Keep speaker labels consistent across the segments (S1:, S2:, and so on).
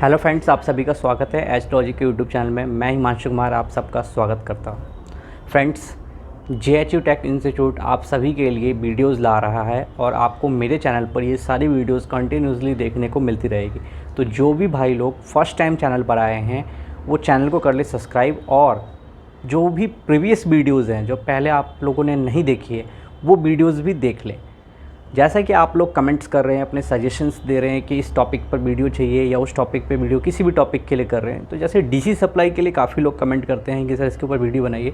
S1: Hello friends, आप सभी का स्वागत है एस्ट्रोलॉजी के यूट्यूब चैनल में। मैं हिमांशु कुमार आप सबका स्वागत करता हूं। फ्रेंड्स, JHU टेक इंस्टीट्यूट आप सभी के लिए वीडियोस ला रहा है और आपको मेरे चैनल पर ये सारी वीडियोस कंटिन्यूसली देखने को मिलती रहेगी। तो जो भी भाई लोग फर्स्ट टाइम चैनल पर आए हैं वो चैनल को कर ले सब्सक्राइब, और जो भी प्रीवियस वीडियोज़ हैं जो पहले आप लोगों ने नहीं देखी है वो वीडियोज़ भी देख लें। जैसा कि आप लोग कमेंट्स कर रहे हैं, अपने सजेशंस दे रहे हैं कि इस टॉपिक पर वीडियो चाहिए या उस टॉपिक पे वीडियो, किसी भी टॉपिक के लिए कर रहे हैं। तो जैसे डीसी सप्लाई के लिए काफ़ी लोग कमेंट करते हैं कि सर इसके ऊपर वीडियो बनाइए,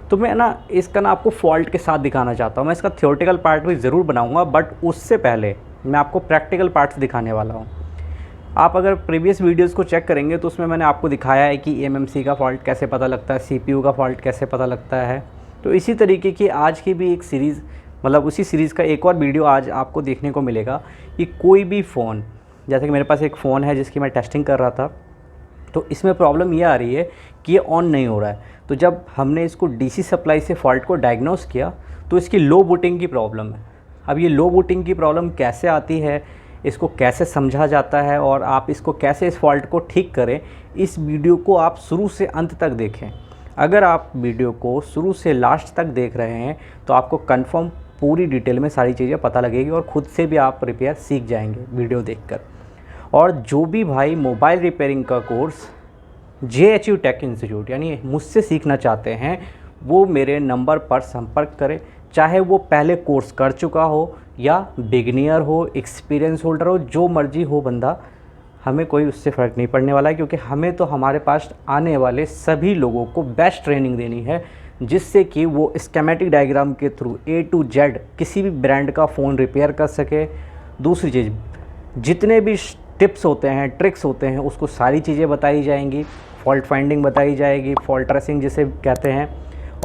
S1: तो मैं इसका आपको फॉल्ट के साथ दिखाना चाहता हूँ। मैं इसका थियोरेटिकल पार्ट भी ज़रूर बनाऊँगा, बट उससे पहले मैं आपको प्रैक्टिकल पार्ट्स दिखाने वाला हूँ। आप अगर प्रीवियस वीडियोज़ को चेक करेंगे तो उसमें मैंने आपको दिखाया है कि MMC का फॉल्ट कैसे पता लगता है, CPU का फॉल्ट कैसे पता लगता है। तो इसी तरीके की आज की भी एक सीरीज़, मतलब उसी सीरीज़ का एक और वीडियो आज आपको देखने को मिलेगा कि कोई भी फ़ोन, जैसे कि मेरे पास एक फ़ोन है जिसकी मैं टेस्टिंग कर रहा था, तो इसमें प्रॉब्लम ये आ रही है कि ये ऑन नहीं हो रहा है। तो जब हमने इसको DC सप्लाई से फॉल्ट को डायग्नोस किया तो इसकी लो बूटिंग की प्रॉब्लम है। अब ये लो बूटिंग की प्रॉब्लम कैसे आती है, इसको कैसे समझा जाता है और आप इसको कैसे इस फॉल्ट को ठीक करें, इस वीडियो को आप शुरू से अंत तक देखें। अगर आप वीडियो को शुरू से लास्ट तक देख रहे हैं तो आपको कंफर्म पूरी डिटेल में सारी चीज़ें पता लगेगी और ख़ुद से भी आप रिपेयर सीख जाएंगे वीडियो देखकर। और जो भी भाई मोबाइल रिपेयरिंग का कोर्स JHU टेक इंस्टीट्यूट यानी मुझसे सीखना चाहते हैं वो मेरे नंबर पर संपर्क करें, चाहे वो पहले कोर्स कर चुका हो या बिगिनियर हो, एक्सपीरियंस होल्डर हो, जो मर्जी हो बंदा, हमें कोई उससे फ़र्क नहीं पड़ने वाला है, क्योंकि हमें तो हमारे पास आने वाले सभी लोगों को बेस्ट ट्रेनिंग देनी है जिससे कि वो स्कीमेटिक डायग्राम के थ्रू A to Z किसी भी ब्रांड का फ़ोन रिपेयर कर सके। दूसरी चीज़, जितने भी टिप्स होते हैं, ट्रिक्स होते हैं, उसको सारी चीज़ें बताई जाएंगी, फॉल्ट फाइंडिंग बताई जाएगी, फॉल्ट ट्रेसिंग जिसे कहते हैं,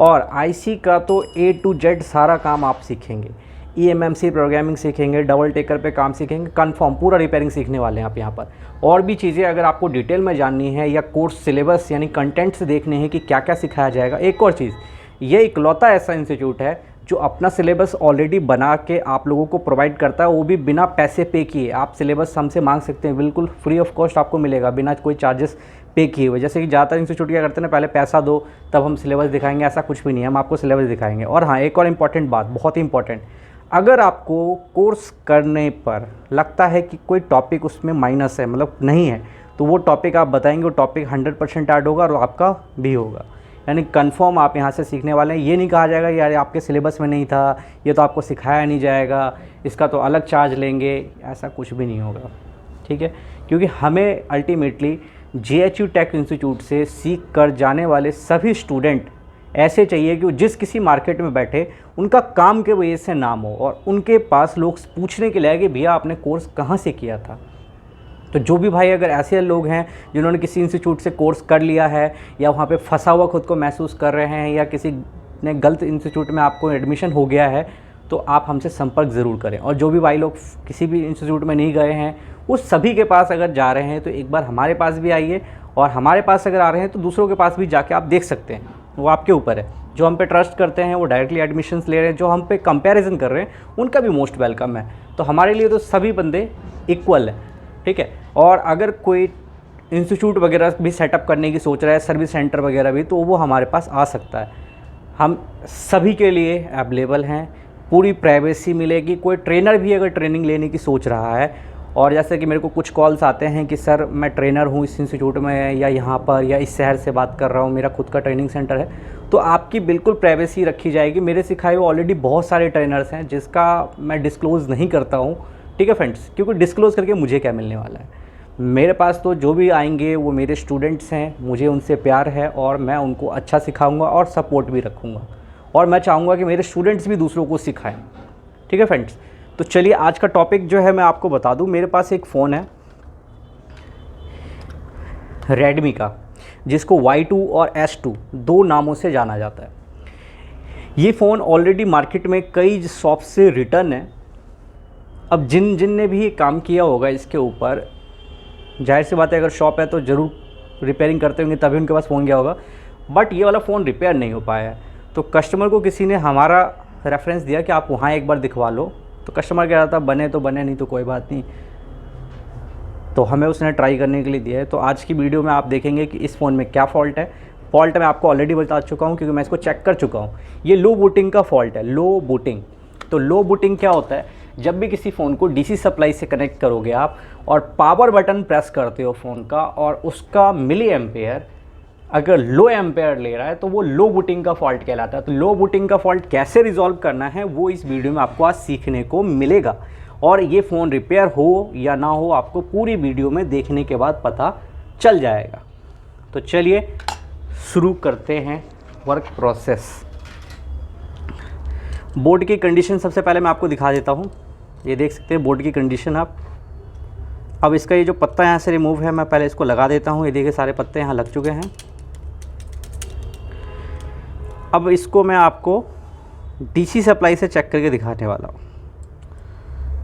S1: और IC का तो A to Z सारा काम आप सीखेंगे। eMMC प्रोग्रामिंग सीखेंगे, डबल टेकर पे काम सीखेंगे, कंफर्म पूरा रिपेयरिंग सीखने वाले हैं आप यहाँ पर। और भी चीज़ें अगर आपको डिटेल में जाननी है या कोर्स सिलेबस यानी कंटेंट से देखने हैं कि क्या क्या सिखाया जाएगा। एक और चीज़, ये इकलौता ऐसा इंस्टीट्यूट है जो अपना सिलेबस ऑलरेडी बना के आप लोगों को प्रोवाइड करता है, वो भी बिना पैसे पे किए। आप सिलेबस हमसे मांग सकते हैं, बिल्कुल फ्री ऑफ कॉस्ट आपको मिलेगा, बिना कोई चार्जेस पे किए हुए। जैसे कि ज़्यादातर इंस्टीट्यूट क्या करते हैं ना, पहले पैसा दो तब हम सिलेबस दिखाएंगे, ऐसा कुछ भी नहीं है, हम आपको सिलेबस दिखाएंगे। और हाँ, एक और इम्पॉर्टेंट बात, बहुत ही इंपॉर्टेंट, अगर आपको कोर्स करने पर लगता है कि कोई टॉपिक उसमें माइनस है, मतलब नहीं है, तो वो टॉपिक आप बताएंगे, वो टॉपिक 100% ऐड होगा और आपका भी होगा। यानी कंफर्म आप यहाँ से सीखने वाले हैं। ये नहीं कहा जाएगा कि यार आपके सिलेबस में नहीं था, ये तो आपको सिखाया नहीं जाएगा, इसका तो अलग चार्ज लेंगे, ऐसा कुछ भी नहीं होगा, ठीक है। क्योंकि हमें अल्टीमेटली JHU टेक इंस्टीट्यूट से सीख कर जाने वाले सभी स्टूडेंट ऐसे चाहिए कि जिस किसी मार्केट में बैठे उनका काम के वजह से नाम हो और उनके पास लोग पूछने के लिए आए कि भैया आपने कोर्स कहाँ से किया था। तो जो भी भाई अगर ऐसे लोग हैं जिन्होंने किसी इंस्टीट्यूट से कोर्स कर लिया है या वहाँ पे फंसा हुआ खुद को महसूस कर रहे हैं या किसी ने गलत इंस्टीट्यूट में आपको एडमिशन हो गया है, तो आप हमसे संपर्क ज़रूर करें। और जो भी भाई लोग किसी भी इंस्टीट्यूट में नहीं गए हैं, उस सभी के पास अगर जा रहे हैं तो एक बार हमारे पास भी आइए, और हमारे पास अगर आ रहे हैं तो दूसरों के पास भी जाके आप देख सकते हैं, वो आपके ऊपर है। जो हम पे ट्रस्ट करते हैं वो डायरेक्टली एडमिशन्स ले रहे हैं, जो हम पे कंपैरिजन कर रहे हैं उनका भी मोस्ट वेलकम है। तो हमारे लिए तो सभी बंदे इक्वल हैं, ठीक है। और अगर कोई इंस्टीट्यूट वगैरह भी सेटअप करने की सोच रहा है, सर्विस सेंटर वगैरह भी, तो वो हमारे पास आ सकता है। हम सभी के लिए अवेलेबल हैं, पूरी प्राइवेसी मिलेगी। कोई ट्रेनर भी अगर ट्रेनिंग लेने की सोच रहा है, और जैसे कि मेरे को कुछ कॉल्स आते हैं कि सर मैं ट्रेनर हूँ इस इंस्टीट्यूट में या यहाँ पर या इस शहर से बात कर रहा हूँ, मेरा खुद का ट्रेनिंग सेंटर है, तो आपकी बिल्कुल प्राइवेसी रखी जाएगी। मेरे सिखाए हुए ऑलरेडी बहुत सारे ट्रेनर्स हैं जिसका मैं डिस्क्लोज़ नहीं करता हूँ, ठीक है फ्रेंड्स, क्योंकि डिस्क्लोज़ करके मुझे क्या मिलने वाला है। मेरे पास तो जो भी आएंगे वो मेरे स्टूडेंट्स हैं, मुझे उनसे प्यार है और मैं उनको अच्छा सिखाऊंगा और सपोर्ट भी रखूँगा, और मैं चाहूँगा कि मेरे स्टूडेंट्स भी दूसरों को सिखाएं, ठीक है फ्रेंड्स। तो चलिए आज का टॉपिक जो है मैं आपको बता दूं। मेरे पास एक फ़ोन है रेडमी का, जिसको Y2 और S2 दो नामों से जाना जाता है। ये फ़ोन ऑलरेडी मार्केट में कई शॉप से रिटर्न है। अब जिन ने भी ये काम किया होगा इसके ऊपर, जाहिर सी बात है अगर शॉप है तो ज़रूर रिपेयरिंग करते होंगे, तभी उनके पास फ़ोन गया होगा। बट ये वाला फ़ोन रिपेयर नहीं हो पाया है, तो कस्टमर को किसी ने हमारा रेफरेंस दिया कि आप वहाँ एक बार दिखवा लो। तो कस्टमर कह रहा था बने तो बने, नहीं तो कोई बात नहीं। तो हमें उसने ट्राई करने के लिए दिया है। तो आज की वीडियो में आप देखेंगे कि इस फ़ोन में क्या फ़ॉल्ट है। फ़ॉल्ट मैं आपको ऑलरेडी बता चुका हूँ क्योंकि मैं इसको चेक कर चुका हूँ। ये लो बूटिंग का फ़ॉल्ट है, लो बूटिंग। तो लो बूटिंग क्या होता है, जब भी किसी फ़ोन को डीसी सप्लाई से कनेक्ट करोगे आप और पावर बटन प्रेस करते हो फ़ोन का और उसका मिली एम्पेयर अगर लो एम्पेयर ले रहा है तो वो लो बूटिंग का फॉल्ट कहलाता है। तो लो बूटिंग का फॉल्ट कैसे रिजॉल्व करना है वो इस वीडियो में आपको आज सीखने को मिलेगा। और ये फ़ोन रिपेयर हो या ना हो आपको पूरी वीडियो में देखने के बाद पता चल जाएगा। तो चलिए शुरू करते हैं वर्क प्रोसेस। बोर्ड की कंडीशन सबसे पहले मैं आपको दिखा देता हूँ। ये देख सकते हैं बोर्ड की कंडीशन आप। अब इसका ये जो पत्ता यहाँ से रिमूव है, मैं पहले इसको लगा देता हूँ। ये देखिए सारे पत्ते यहाँ लग चुके हैं। अब इसको मैं आपको डीसी सप्लाई से चेक करके दिखाने वाला हूँ,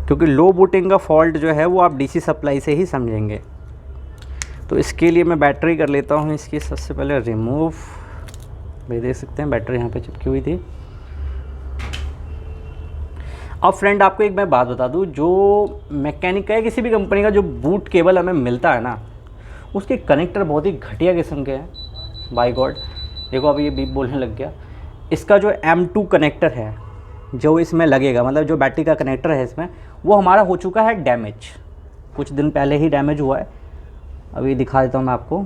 S1: क्योंकि लो बूटिंग का फॉल्ट जो है वो आप डीसी सप्लाई से ही समझेंगे। तो इसके लिए मैं बैटरी कर लेता हूँ इसकी सबसे पहले रिमूव। ये देख सकते हैं बैटरी यहाँ पे चिपकी हुई थी। अब फ्रेंड आपको एक मैं बात बता दूँ, जो मैकेनिक का है किसी भी कंपनी का जो बूट केबल हमें मिलता है ना, उसके कनेक्टर बहुत ही घटिया किस्म के हैं। बाय गॉड, देखो अभी ये बीप बोलने लग गया। इसका जो M2 कनेक्टर है जो इसमें लगेगा, मतलब जो बैटरी का कनेक्टर है इसमें, वो हमारा हो चुका है डैमेज। कुछ दिन पहले ही डैमेज हुआ है। अभी दिखा देता हूँ मैं आपको।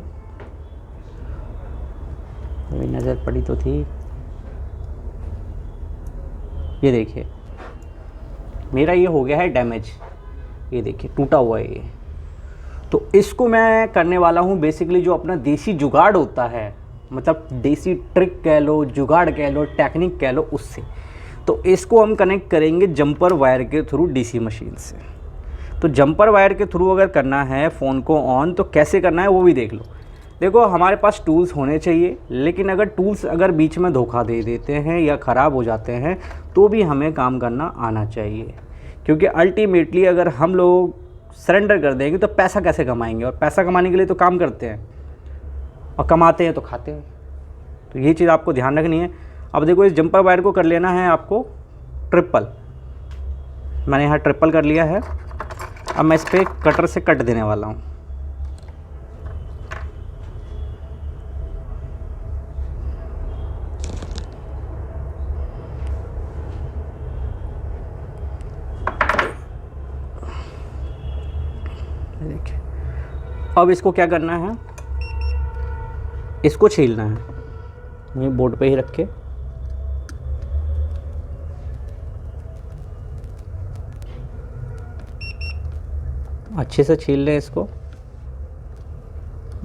S1: अभी नज़र पड़ी तो थी, ये देखिए मेरा ये हो गया है डैमेज। ये देखिए टूटा हुआ है ये। तो इसको मैं करने वाला हूँ बेसिकली जो अपना देसी जुगाड़ होता है, मतलब देसी ट्रिक कह लो, जुगाड़ कह लो, टेक्निक कह लो, उससे। तो इसको हम कनेक्ट करेंगे जंपर वायर के थ्रू डीसी मशीन से। तो जंपर वायर के थ्रू अगर करना है फ़ोन को ऑन तो कैसे करना है वो भी देख लो। देखो हमारे पास टूल्स होने चाहिए, लेकिन अगर टूल्स अगर बीच में धोखा दे देते हैं या ख़राब हो जाते हैं तो भी हमें काम करना आना चाहिए। क्योंकि अल्टीमेटली अगर हम लोग सरेंडर कर देंगे तो पैसा कैसे कमाएंगे, और पैसा कमाने के लिए तो काम करते हैं और कमाते हैं तो खाते हैं। तो ये चीज़ आपको ध्यान रखनी है। अब देखो इस जंपर वायर को कर लेना है आपको ट्रिपल। मैंने यहाँ ट्रिपल कर लिया है। अब मैं इस पर कटर से कट देने वाला हूँ। देखिए अब इसको क्या करना है, इसको छीलना है। ये बोर्ड पे ही रख के अच्छे से छील लें इसको।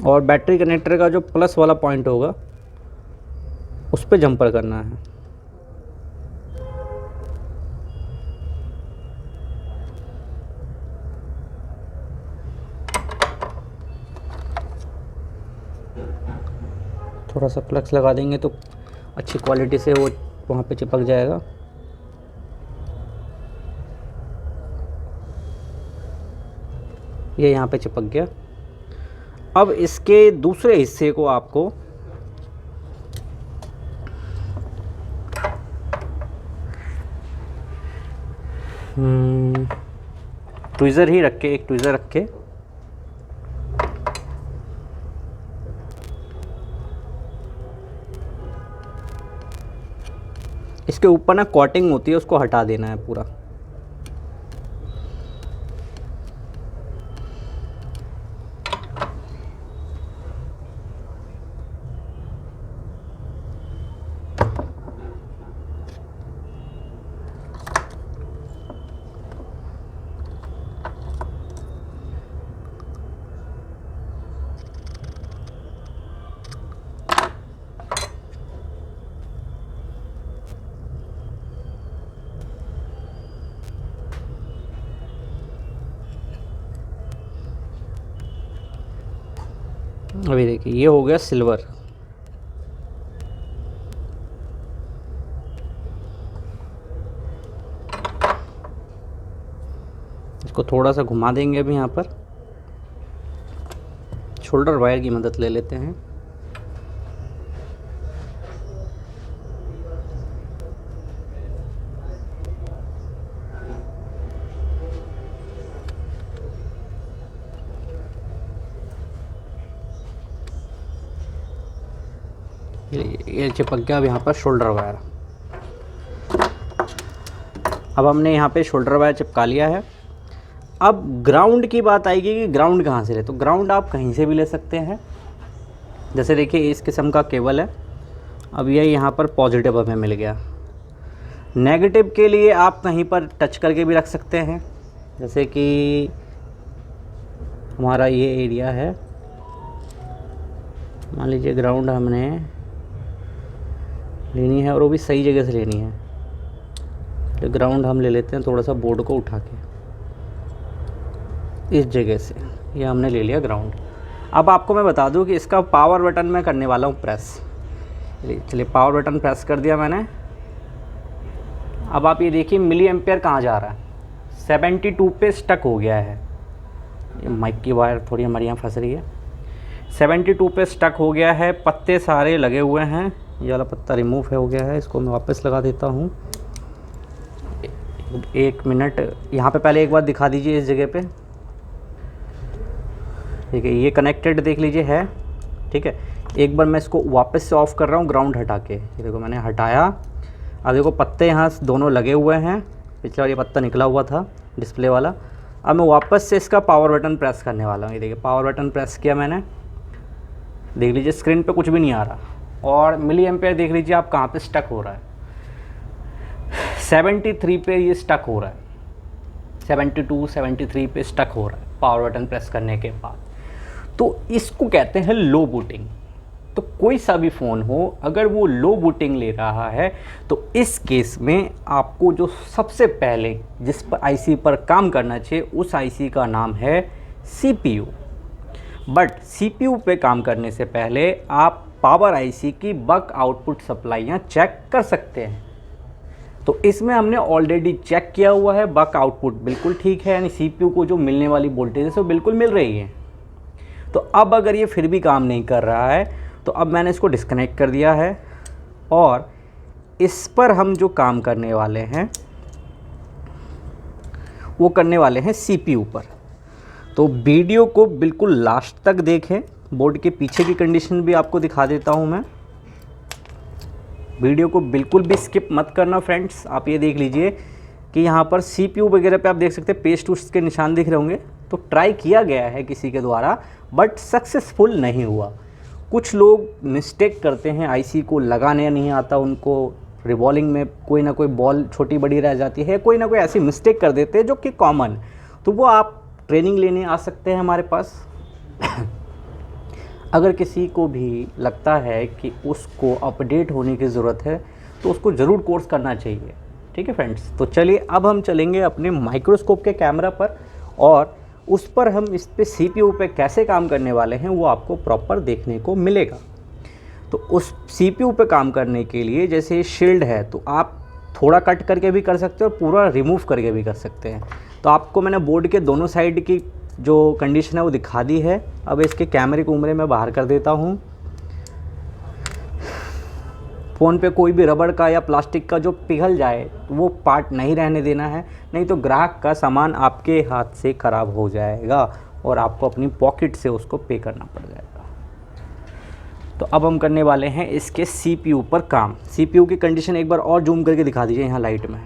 S1: और बैटरी कनेक्टर का जो प्लस वाला पॉइंट होगा उस पे जंपर करना है। थोड़ा सा फ्लक्स लगा देंगे तो अच्छी क्वालिटी से वो वहाँ पे चिपक जाएगा। ये यहाँ पे चिपक गया। अब इसके दूसरे हिस्से को आपको ट्विज़र ही रख के, एक ट्विज़र रख के इसके ऊपर ना कोटिंग होती है उसको हटा देना है पूरा। अभी देखिए ये हो गया सिल्वर। इसको थोड़ा सा घुमा देंगे अभी यहाँ पर। शोल्डर वायर की मदद ले लेते हैं। ये चिपक गया। अब यहाँ पर शोल्डर वायर, अब हमने यहाँ पे शोल्डर वायर चिपका लिया है। अब ग्राउंड की बात आएगी कि ग्राउंड कहाँ से ले, तो ग्राउंड आप कहीं से भी ले सकते हैं। जैसे देखिए इस किस्म का केबल है। अब ये यहाँ पर पॉजिटिव हमें मिल गया। नेगेटिव के लिए आप कहीं पर टच करके भी रख सकते हैं। जैसे कि हमारा ये एरिया है, मान लीजिए ग्राउंड हमने लेनी है और वो भी सही जगह से लेनी है। तो ग्राउंड हम ले लेते हैं थोड़ा सा बोर्ड को उठा के इस जगह से, ये हमने ले लिया ग्राउंड। अब आपको मैं बता दूं कि इसका पावर बटन मैं करने वाला हूँ प्रेस। चलिए पावर बटन प्रेस कर दिया मैंने। अब आप ये देखिए मिली एम्पेयर कहाँ जा रहा है, 72 पे स्टक हो गया है। ये माइक की वायर थोड़ी हमारी यहाँ फंस रही है। 72 पे स्टक हो गया है, पत्ते सारे लगे हुए हैं। ये वाला पत्ता रिमूव हो गया है, इसको मैं वापस लगा देता हूँ। 1 मिनट, यहाँ पे पहले एक बार दिखा दीजिए इस जगह पे। ठीक है, ये कनेक्टेड देख लीजिए है। ठीक है, एक बार मैं इसको वापस से ऑफ़ कर रहा हूँ ग्राउंड हटा के। ये देखो मैंने हटाया। अब देखो पत्ते यहाँ दोनों लगे हुए हैं, पिछला वाला ये पत्ता निकला हुआ था डिस्प्ले वाला। अब मैं वापस से इसका पावर बटन प्रेस करने वाला हूँ। ये देखिए पावर बटन प्रेस किया मैंने, देख लीजिए स्क्रीन पे कुछ भी नहीं आ रहा और मिली एम्पेयर देख लीजिए आप कहाँ पे स्टक हो रहा है। 73 पे ये स्टक हो रहा है, 72 73 पे स्टक हो रहा है पावर बटन प्रेस करने के बाद। तो इसको कहते हैं लो बूटिंग। तो कोई सा भी फ़ोन हो अगर वो लो बूटिंग ले रहा है तो इस केस में आपको जो सबसे पहले जिस पर आईसी पर काम करना चाहिए उस आईसी का नाम है सीपीयू। बट सीपीयू पे काम करने से पहले आप पावर आईसी की बक आउटपुट सप्लाइयाँ चेक कर सकते हैं। तो इसमें हमने ऑलरेडी चेक किया हुआ है, बक आउटपुट बिल्कुल ठीक है, यानी सीपीयू को जो मिलने वाली वोल्टेज है वो बिल्कुल मिल रही है। तो अब अगर ये फिर भी काम नहीं कर रहा है तो अब मैंने इसको डिस्कनेक्ट कर दिया है और इस पर हम जो काम करने वाले हैं वो करने वाले हैं सीपीयू पर। तो वीडियो को बिल्कुल लास्ट तक देखें, बोर्ड के पीछे की कंडीशन भी आपको दिखा देता हूं मैं। वीडियो को बिल्कुल भी स्किप मत करना फ्रेंड्स। आप ये देख लीजिए कि यहाँ पर सीपीयू वगैरह पे आप देख सकते हैं पेस्ट टूस्ट के निशान दिख रहे होंगे। तो ट्राई किया गया है किसी के द्वारा बट सक्सेसफुल नहीं हुआ। कुछ लोग मिस्टेक करते हैं, आईसी को लगाने नहीं आता उनको, रिवॉल्विंग में कोई ना कोई बॉल छोटी बड़ी रह जाती है, कोई ना कोई ऐसी मिस्टेक कर देते हैं जो कि कॉमन। तो वो आप ट्रेनिंग लेने आ सकते हैं हमारे पास। अगर किसी को भी लगता है कि उसको अपडेट होने की ज़रूरत है तो उसको ज़रूर कोर्स करना चाहिए। ठीक है फ्रेंड्स, तो चलिए अब हम चलेंगे अपने माइक्रोस्कोप के कैमरा पर और उस पर हम इस पे सीपीयू पे कैसे काम करने वाले हैं वो आपको प्रॉपर देखने को मिलेगा। तो उस सीपीयू पे काम करने के लिए जैसे शील्ड है तो आप थोड़ा कट करके भी कर सकते हो और पूरा रिमूव करके भी कर सकते हैं। तो आपको मैंने बोर्ड के दोनों साइड की जो कंडीशन है वो दिखा दी है। अब इसके कैमरे को उम्रे मैं बाहर कर देता हूँ। फ़ोन पे कोई भी रबड़ का या प्लास्टिक का जो पिघल जाए तो वो पार्ट नहीं रहने देना है, नहीं तो ग्राहक का सामान आपके हाथ से ख़राब हो जाएगा और आपको अपनी पॉकेट से उसको पे करना पड़ जाएगा। तो अब हम करने वाले हैं इसके सीपीयू पर काम। सीपीयू की कंडीशन एक बार और जूम करके दिखा दीजिए यहाँ लाइट में।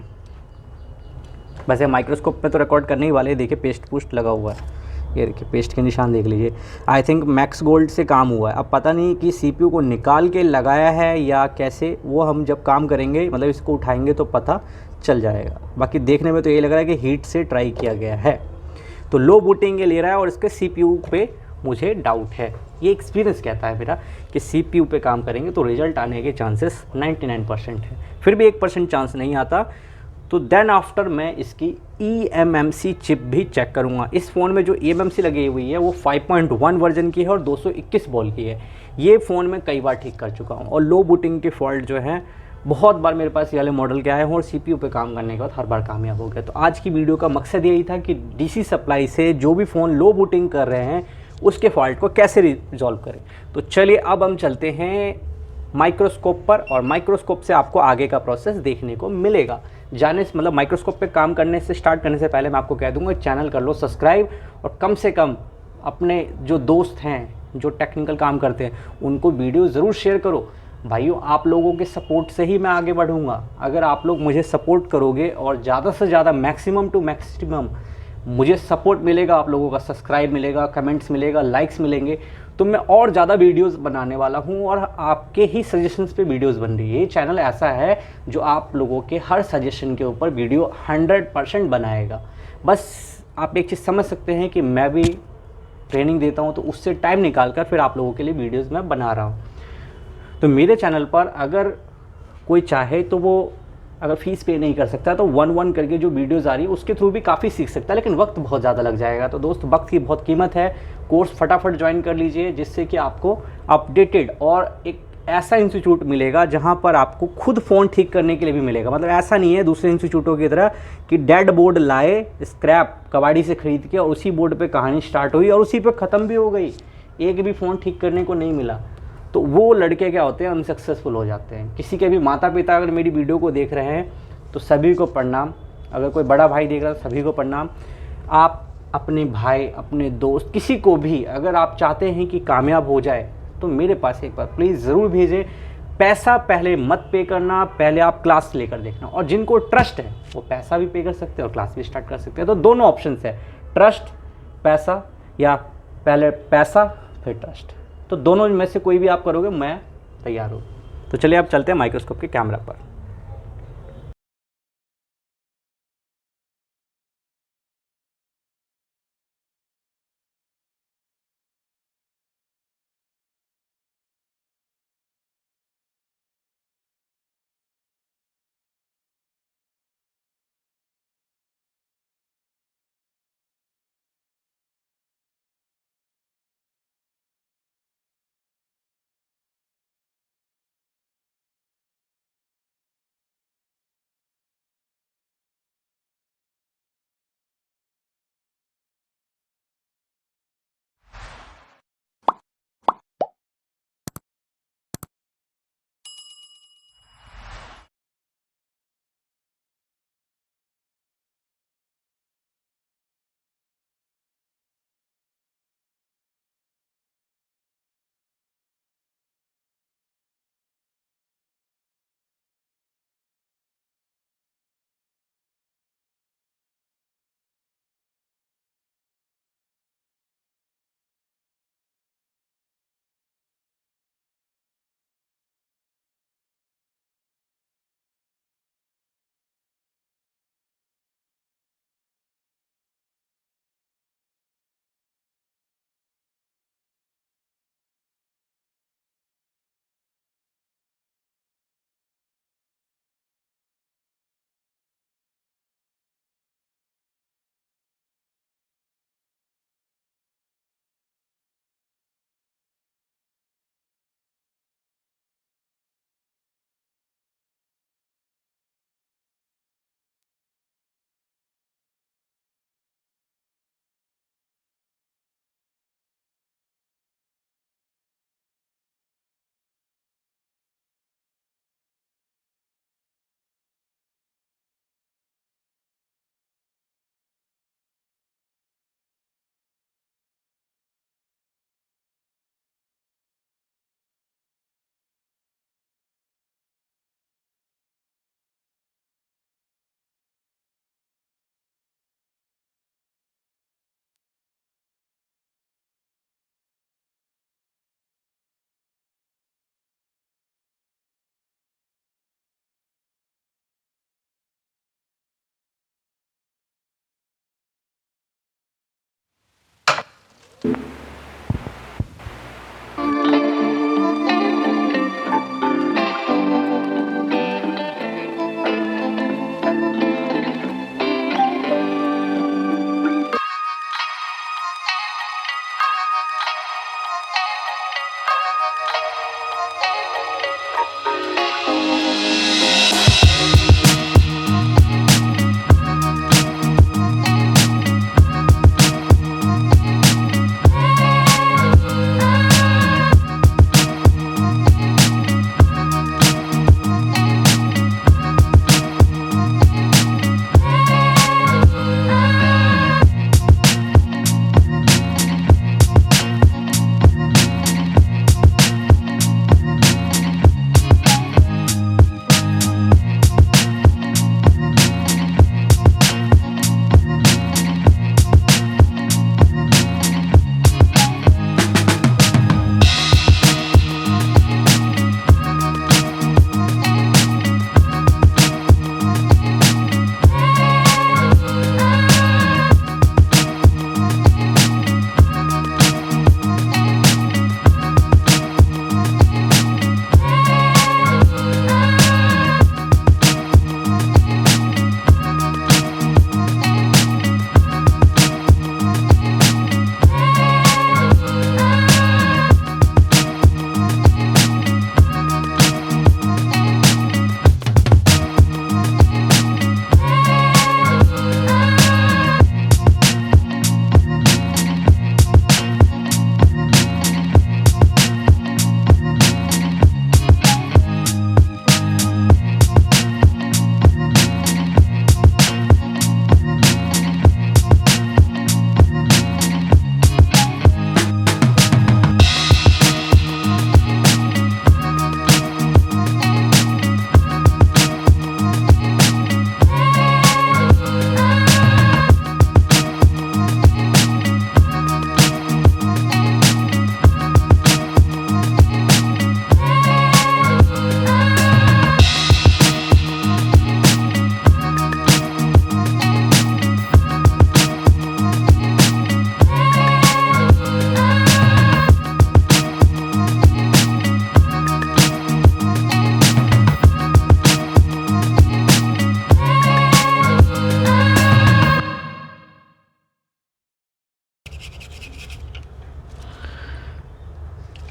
S1: वैसे माइक्रोस्कोप पे तो रिकॉर्ड करने ही वाले, देखिए पेस्ट पुस्ट लगा हुआ है, ये देखिए पेस्ट के निशान देख लीजिए। आई थिंक मैक्स गोल्ड से काम हुआ है। अब पता नहीं कि सीपीयू को निकाल के लगाया है या कैसे, वो हम जब काम करेंगे मतलब इसको उठाएंगे तो पता चल जाएगा। बाकी देखने में तो ये लग रहा है कि हीट से ट्राई किया गया है। तो लो बूटिंग ये ले रहा है और इसके सीपीयू पे मुझे डाउट है। ये एक्सपीरियंस कहता है मेरा कि सीपीयू पे काम करेंगे तो रिजल्ट आने के चांसेस 99% है, फिर भी 1% चांस नहीं आता। तो देन आफ्टर मैं इसकी eMMC चिप भी चेक करूँगा। इस फ़ोन में जो eMMC लगी हुई है वो 5.1 वर्जन की है और 221 वोल्ट की है। ये फ़ोन मैं कई बार ठीक कर चुका हूँ और लो बूटिंग के फॉल्ट जो है बहुत बार मेरे पास ये वाले मॉडल के आए हैं और सीपीयू पे काम करने के बाद हर बार कामयाब हो गया। तो आज की वीडियो का मकसद यही था कि डीसी सप्लाई से जो भी फ़ोन लो बूटिंग कर रहे हैं उसके फॉल्ट को कैसे रिजॉल्व करें। तो चलिए अब हम चलते हैं माइक्रोस्कोप पर और माइक्रोस्कोप से आपको आगे का प्रोसेस देखने को मिलेगा। जाने से मतलब माइक्रोस्कोप पे काम करने से स्टार्ट करने से पहले मैं आपको कह दूंगा चैनल कर लो सब्सक्राइब और कम से कम अपने जो दोस्त हैं जो टेक्निकल काम करते हैं उनको वीडियो ज़रूर शेयर करो। भाइयों आप लोगों के सपोर्ट से ही मैं आगे बढ़ूँगा। अगर आप लोग मुझे सपोर्ट करोगे और ज़्यादा से ज़्यादा मैक्सिमम टू मैक्सिमम मुझे सपोर्ट मिलेगा, आप लोगों का सब्सक्राइब मिलेगा, कमेंट्स मिलेगा, लाइक्स मिलेंगे, तो मैं और ज़्यादा वीडियोस बनाने वाला हूँ और आपके ही सजेशंस पे वीडियोस बन रही है। ये चैनल ऐसा है जो आप लोगों के हर सजेशन के ऊपर वीडियो 100% बनाएगा। बस आप एक चीज़ समझ सकते हैं कि मैं भी ट्रेनिंग देता हूँ, तो उससे टाइम निकाल कर फिर आप लोगों के लिए वीडियोज़ मैं बना रहा हूँ। तो मेरे चैनल पर अगर कोई चाहे तो वो अगर फ़ीस पे नहीं कर सकता तो 1-1 करके जो वीडियोज़ आ रही है उसके थ्रू भी काफ़ी सीख सकता है, लेकिन वक्त बहुत ज़्यादा लग जाएगा। तो दोस्त वक्त की बहुत कीमत है। कोर्स फटाफट ज्वाइन कर लीजिए, जिससे कि आपको अपडेटेड और एक ऐसा इंस्टीट्यूट मिलेगा जहाँ पर आपको खुद फ़ोन ठीक करने के लिए भी मिलेगा। मतलब ऐसा नहीं है दूसरे इंस्टीट्यूटों की तरह कि डेड बोर्ड लाए स्क्रैप कबाड़ी से ख़रीद के और उसी बोर्ड पे कहानी स्टार्ट हुई और उसी पे ख़त्म भी हो गई, एक भी फ़ोन ठीक करने को नहीं मिला। तो वो लड़के क्या होते हैं, अनसक्सेसफुल हो जाते हैं। किसी के भी माता पिता अगर मेरी वीडियो को देख रहे हैं तो सभी को प्रणाम, अगर कोई बड़ा भाई देख रहा है तो सभी को प्रणाम। आप अपने भाई, अपने दोस्त, किसी को भी अगर आप चाहते हैं कि कामयाब हो जाए तो मेरे पास एक बार प्लीज़ ज़रूर भेजें। पैसा पहले मत पे करना, पहले आप क्लास लेकर देखना। और जिनको ट्रस्ट है वो पैसा भी पे कर सकते हैं और क्लास भी स्टार्ट कर सकते हैं। तो दोनों ऑप्शन है, ट्रस्ट पैसा, या पहले पैसा फिर ट्रस्ट। तो दोनों में से कोई भी आप करोगे मैं तैयार हूँ। तो चलिए अब चलते हैं माइक्रोस्कोप के कैमरा पर।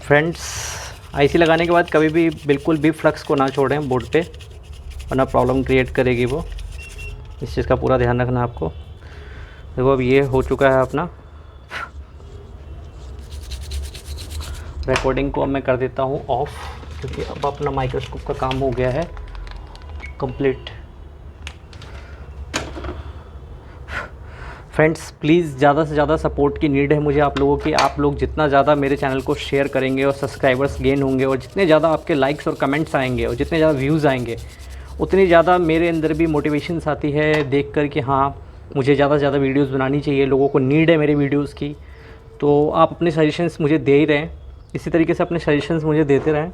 S1: फ्रेंड्स, आईसी लगाने के बाद कभी भी बिल्कुल भी फ्लक्स को ना छोड़ें बोर्ड पे, वरना प्रॉब्लम क्रिएट करेगी वो। इस चीज़ का पूरा ध्यान रखना है आपको। देखो अब ये हो चुका है अपना। रिकॉर्डिंग को अब मैं कर देता हूँ ऑफ, क्योंकि अब अपना माइक्रोस्कोप का काम हो गया है कंप्लीट। फ्रेंड्स, प्लीज़ ज़्यादा से ज़्यादा सपोर्ट की नीड है मुझे आप लोगों की। आप लोग जितना ज़्यादा मेरे चैनल को शेयर करेंगे और सब्सक्राइबर्स गेन होंगे, और जितने ज़्यादा आपके लाइक्स और कमेंट्स आएंगे और जितने ज़्यादा व्यूज़ आएंगे, उतनी ज़्यादा मेरे अंदर भी मोटिवेशंस आती है देख कर कि हाँ, मुझे ज़्यादा से ज़्यादा वीडियोज़ बनानी चाहिए, लोगों को नीड है मेरे वीडियोज़ की। तो आप अपने सजेशंस मुझे दे ही रहें, इसी तरीके से अपने सजेशंस मुझे देते रहें।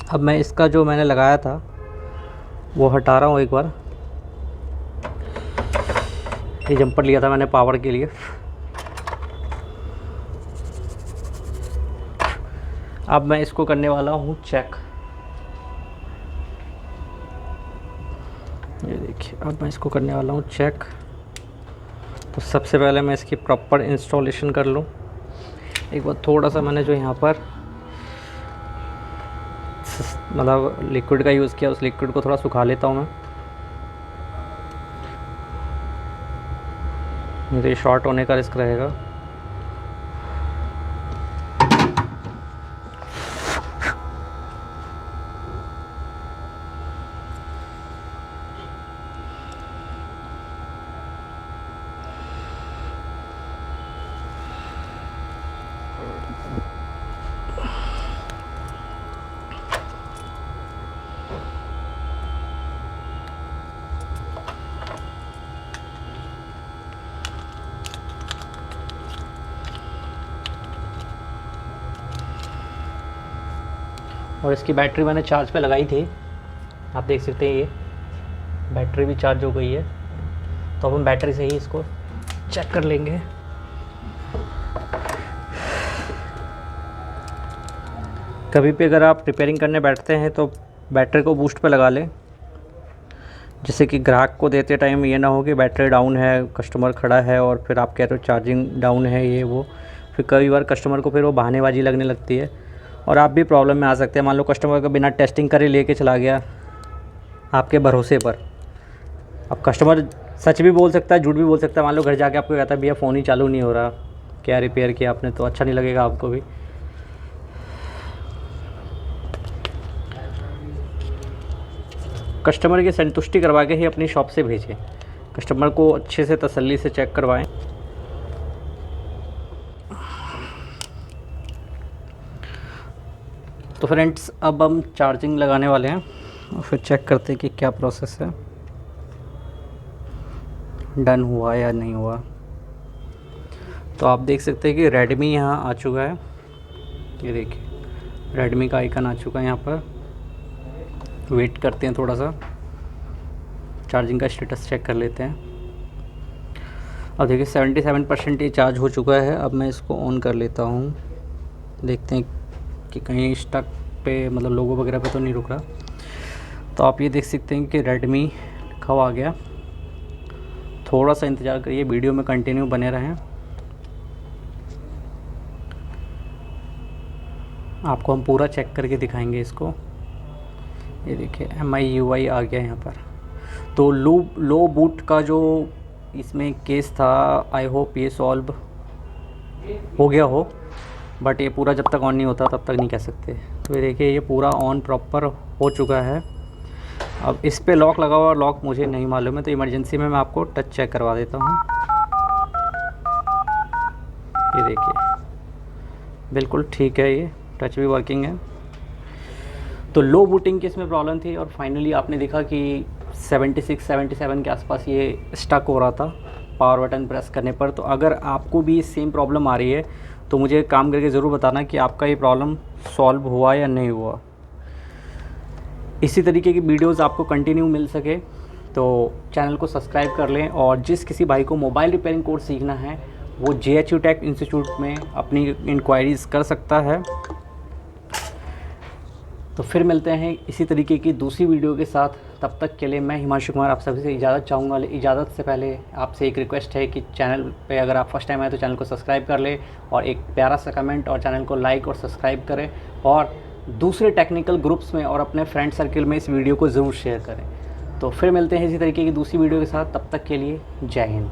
S1: अब मैं इसका जो मैंने लगाया था वो हटा रहा हूँ एक बार। ये जंपर लिया था मैंने पावर के लिए। अब मैं इसको करने वाला हूँ चेक। ये देखिए, अब मैं इसको करने वाला हूँ चेक। तो सबसे पहले मैं इसकी प्रॉपर इंस्टॉलेशन कर लूँ। एक बार थोड़ा सा मैंने जो यहाँ पर मतलब लिक्विड का यूज़ किया, उस लिक्विड को थोड़ा सुखा लेता हूँ मैं, नहीं तो ये शॉर्ट होने का रिस्क रहेगा। और इसकी बैटरी मैंने चार्ज पे लगाई थी, आप देख सकते हैं ये बैटरी भी चार्ज हो गई है। तो अब हम बैटरी से ही इसको चेक कर लेंगे। कभी भी अगर आप रिपेयरिंग करने बैठते हैं तो बैटरी को बूस्ट पे लगा लें, जिससे कि ग्राहक को देते टाइम ये ना हो कि बैटरी डाउन है, कस्टमर खड़ा है और फिर आप कह रहे हो चार्जिंग डाउन है ये वो। फिर कई बार कस्टमर को फिर वो बहानेबाजी लगने लगती है और आप भी प्रॉब्लम में आ सकते हैं। मान लो कस्टमर का बिना टेस्टिंग करे लेके चला गया आपके भरोसे पर। अब कस्टमर सच भी बोल सकता है, झूठ भी बोल सकता है। मान लो घर जाके आपको कहता है भैया फ़ोन ही चालू नहीं हो रहा, क्या रिपेयर किया आपने, तो अच्छा नहीं लगेगा आपको भी। कस्टमर की संतुष्टि करवा के ही अपनी शॉप से भेजें, कस्टमर को अच्छे से तसल्ली से चेक करवाएं। तो फ्रेंड्स, अब हम चार्जिंग लगाने वाले हैं और फिर चेक करते हैं कि क्या प्रोसेस है, डन हुआ या नहीं हुआ। तो आप देख सकते हैं कि रेडमी यहाँ आ चुका है। ये देखिए रेडमी का आइकन आ चुका है यहाँ पर। वेट करते हैं थोड़ा सा, चार्जिंग का स्टेटस चेक कर लेते हैं। अब देखिए 77% ये चार्ज हो चुका है। अब मैं इसको ऑन कर लेता हूँ, देखते हैं कि कहीं स्टक पे मतलब लोगो वगैरह पे तो नहीं रुक रहा। तो आप ये देख सकते हैं कि रेडमी लिखा हुआ आ गया। थोड़ा सा इंतज़ार करिए, वीडियो में कंटिन्यू बने रहें। आपको हम पूरा चेक करके दिखाएंगे इसको। ये देखिए MIUI आ गया यहाँ पर। तो लो बूट का जो इसमें केस था, आई होप ये सॉल्व हो गया हो, बट ये पूरा जब तक ऑन नहीं होता तब तक नहीं कह सकते। तो ये देखिए ये पूरा ऑन प्रॉपर हो चुका है। अब इस पे लॉक लगा हुआ, लॉक मुझे नहीं मालूम है, तो इमरजेंसी में मैं आपको टच चेक करवा देता हूँ। ये देखिए बिल्कुल ठीक है, ये टच भी वर्किंग है। तो लो बूटिंग की इसमें प्रॉब्लम थी और फाइनली आपने देखा कि 76-77 के आसपास ये स्टक हो रहा था पावर बटन प्रेस करने पर। तो अगर आपको भी सेम प्रॉब्लम आ रही है तो मुझे काम करके ज़रूर बताना कि आपका ये प्रॉब्लम सॉल्व हुआ या नहीं हुआ। इसी तरीके की वीडियोस आपको कंटिन्यू मिल सके तो चैनल को सब्सक्राइब कर लें। और जिस किसी भाई को मोबाइल रिपेयरिंग कोर्स सीखना है वो JHU टेक इंस्टीट्यूट में अपनी इंक्वायरीज़ कर सकता है। तो फिर मिलते हैं इसी तरीके की दूसरी वीडियो के साथ। तब तक के लिए मैं हिमांशु कुमार आप सभी से इजाज़त चाहूँगा। इजाज़त से पहले आपसे एक रिक्वेस्ट है कि चैनल पे अगर आप फर्स्ट टाइम आए तो चैनल को सब्सक्राइब कर ले और एक प्यारा सा कमेंट और चैनल को लाइक और सब्सक्राइब करें और दूसरे टेक्निकल ग्रुप्स में और अपने फ्रेंड सर्किल में इस वीडियो को ज़रूर शेयर करें। तो फिर मिलते हैं इसी तरीके की दूसरी वीडियो के साथ, तब तक के लिए जय हिंद।